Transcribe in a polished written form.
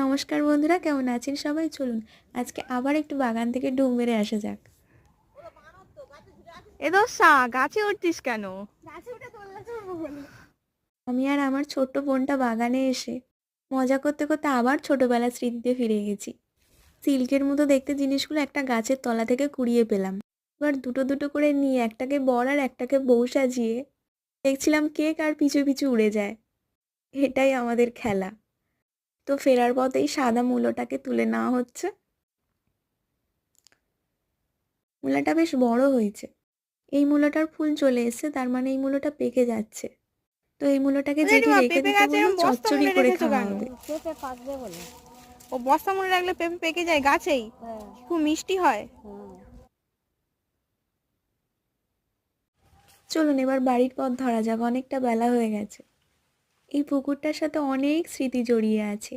নমস্কার বন্ধুরা, কেমন আছেন সবাই? চলুন আজকে আবার একটু বাগান থেকে ডুব মেরে আসা যাক। এ দোসা গাছে উঠতিস কেন? আমি আর আমার ছোট্ট বোনটা বাগানে এসে মজা করতে করতে আবার ছোটবেলার স্মৃতিতে ফিরে গেছি। সিল্কের মতো দেখতে জিনিসগুলো একটা গাছের তলা থেকে কুড়িয়ে পেলাম। এবার দুটো দুটো করে নিয়ে একটাকে বর আর একটাকে বউ সাজিয়ে দেখছিলাম কে কার পিছু পিছু উড়ে যায়। এটাই আমাদের খেলা। তো ফেরার পথে এই সাদা মূলোটাকে তুলে নেওয়া হচ্ছে। মূলাটা বেশ বড় হয়েছে। এই মূলোটার ফুল চলে এসেছে, তার মানে এই মূলোটা পেকে যাচ্ছে। তো এই মূলোটাকে জেঠি জেঠিমা রেখে পেঁপে দিতে গাছে বললো, এরকম বস্তা চচ্চড়ি মুড়ে করে রেখেছো খাওয়া কেন? হবে। পেঁপে পাকবে বলে। ও বস্তা মুড়ে রাখলে পেঁপে পেকে যায় গাছেই? হ্যাঁ। খুব মিষ্টি হয়। চলুন এবার বাড়ির পথ ধরা যাক, অনেকটা বেলা হয়ে গেছে। এই পুকুরটার সাথে অনেক স্মৃতি জড়িয়ে আছে।